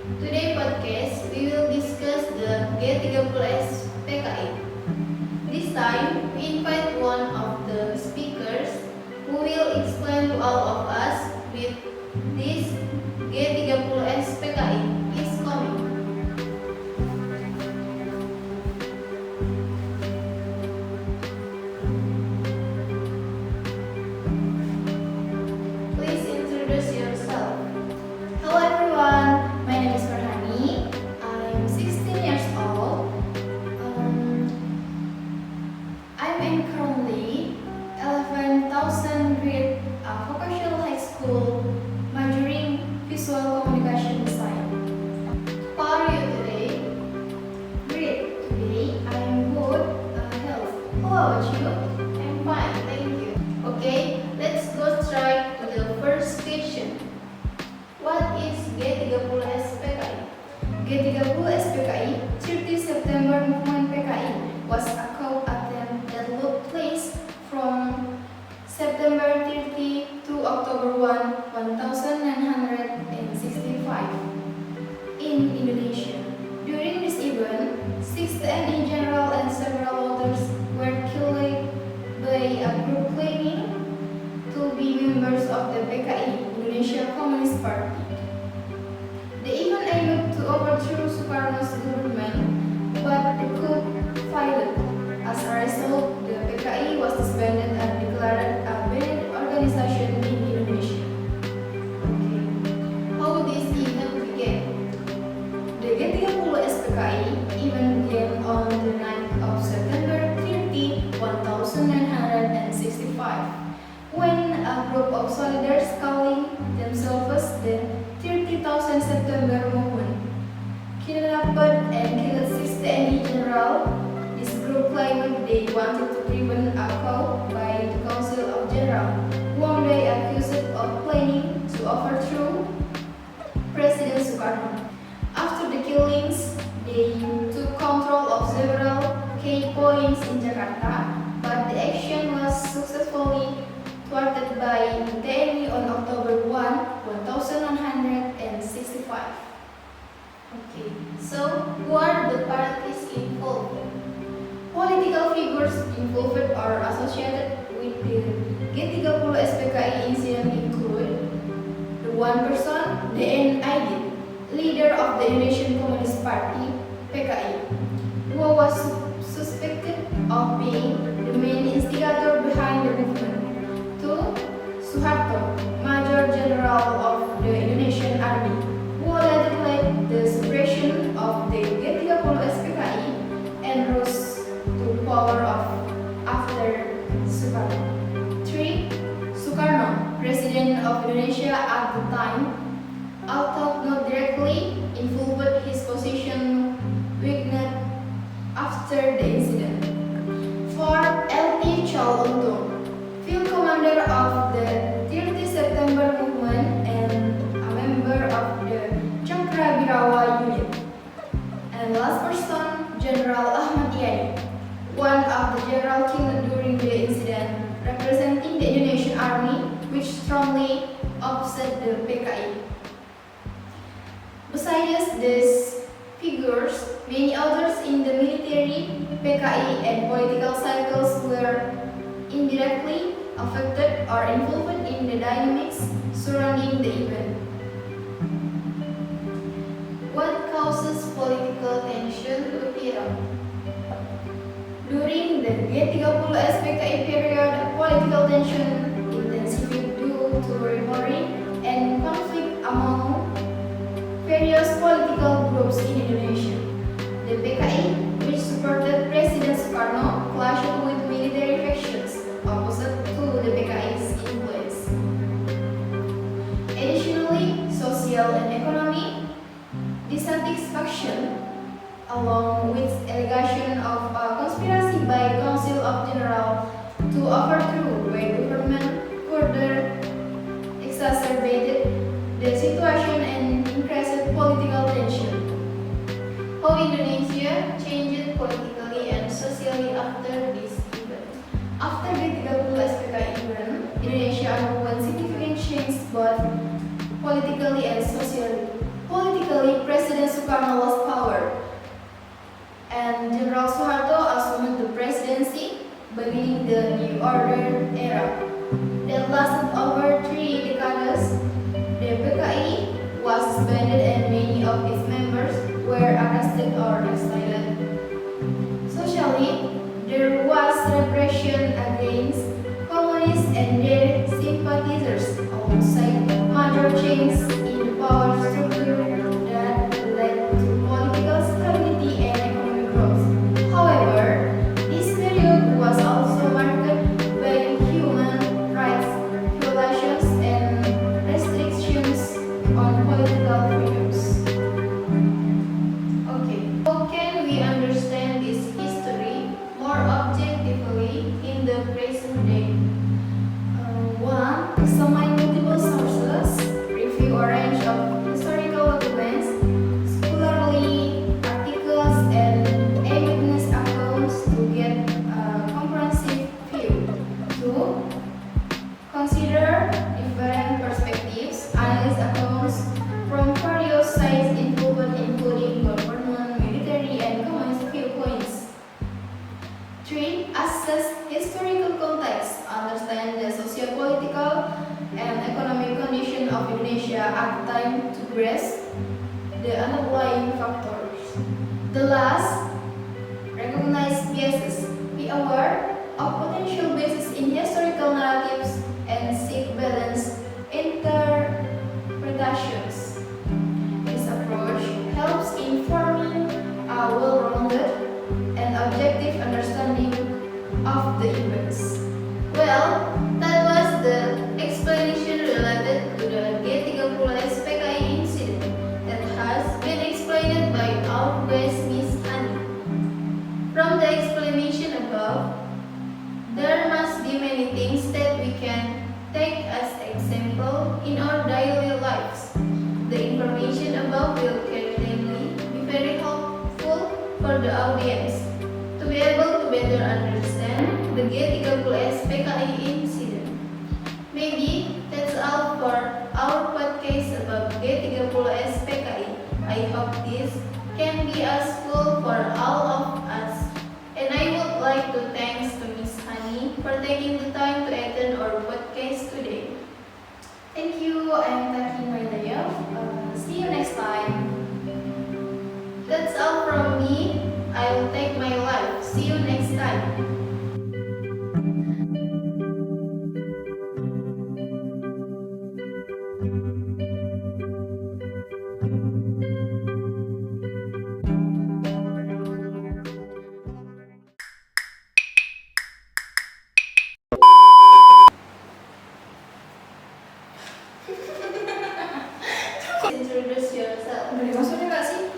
Today podcast we will discuss the G30S PKI. This time we invite one of the speakers who will explain to all of us with this G30S PKI is coming. Please introduce yourself. Hello everyone, my name is Farhani. I'm 16 years old. I'm in currently 11,000 grade vocational high school majoring visual communication design. How are you today? Great, today I'm good health. How about you? I'm fine, thank you. Okay, let's go straight to the first question. What is G30S PKI? G30 SPKI 30 September Movement PKI was a coup attempt that took place from September 30 to October 1, 1965 in Indonesia. During this event, 6 TNI general and several others were killed by a group claiming to be members of the PKI, Indonesia Communist Party. The event aimed to overthrow Sukarno's government, but the coup failed. As a result, the PKI was disbanded and declared a banned organization in Indonesia. Okay. How this event began? The G30 SPKI event began on the 9th of September 30, 1965, when a group of soldiers calling themselves the 30,000 September Movement kidnapped and killed 6 TNI general. This group claimed they wanted to prevent a coup by the Council of General, whom they accused of planning to overthrow President Sukarno. After the killings, they took control of several key points in Jakarta, but the action was successfully thwarted by TNI on October 1, 1965. Okay. So, who are the parties involved? Political figures involved or associated with the G30 SPKI incident include the one person, DN Aidit, leader of the Indonesian Communist Party (PKI), who was suspected of being the main instigator behind the movement. 2. Suharto, Major General of the Indonesian Army, who later led the suppression of the G30 SPKI and rose to power after Sukarno. 3. Sukarno, President of Indonesia at the time, although not directly involved, his position weakened after the incident. 4. LT Chal Untung, field commander of the 30 September Movement and a member of the Cakrawirawa unit. And last person, General Ahmad Yani, one of the general killed during the incident, representing the Indonesian Army, which strongly opposed the PKI. Besides these figures, many others in the military, PKI, and political circles were indirectly affected or involved in the dynamics surrounding the event. What causes political tension to appear? During the G30 SPKI period, political tension intensified due to rivalry and conflict among various political groups in Indonesia. The PKI, which supported President Sukarno, clashed with military factions opposite to the PKI's influence. Additionally, social and economic dissatisfaction, along with allegation of a conspiracy by Council of General to overthrow by government, further exacerbated the situation and increased political tension. How Indonesia changed politically and socially after this event? After the G30 SPKI event, Indonesia underwent significant change both politically and socially. Politically, Ironically, President Sukarno lost power, and General Suharto assumed the presidency, beginning the New Order era. That lasted over 3 decades. The PKI was suspended and many of its members were arrested or exiled. Socially, there was repression against communists and their sympathizers, alongside major changes in the power structure that led to political stability and economic growth. However, this period was also marked by human rights violations and restrictions on political freedoms. Okay. How can we understand this history more objectively in the present day? 1. Examine multiple sources, review a range of historical documents, scholarly articles, and eyewitness accounts to get a comprehensive view. 2. Consider different perspectives, analyze accounts from various sides involved, including government, military, and communist viewpoints. 3. Assess historical context, understand the socio-political and economic condition of Indonesia at the time to grasp the underlying factors. The last, recognize biases. Be aware of potential biases in historical narratives and seek balanced interpretations. This approach helps in forming a well-rounded and objective understanding of the events. Well, that was the explanation related to the G30 PKI incident that has been explained by our guest Miss Hani. From the explanation above, there must be many things that we can take as example in our daily lives. The information above will certainly be very helpful for the audience to be able to better understand the G30 PKI incident. Maybe that's all for our podcast about G30 PKI. I hope this can be useful for all of us. And I would like to thanks to Miss Hani for taking the time to attend our podcast today. Thank you, I'm Taki Mailaya. See you next time. That's all from me. I will take my life. See you next time. Introduce yourself. Udah dimasukin nggak sih?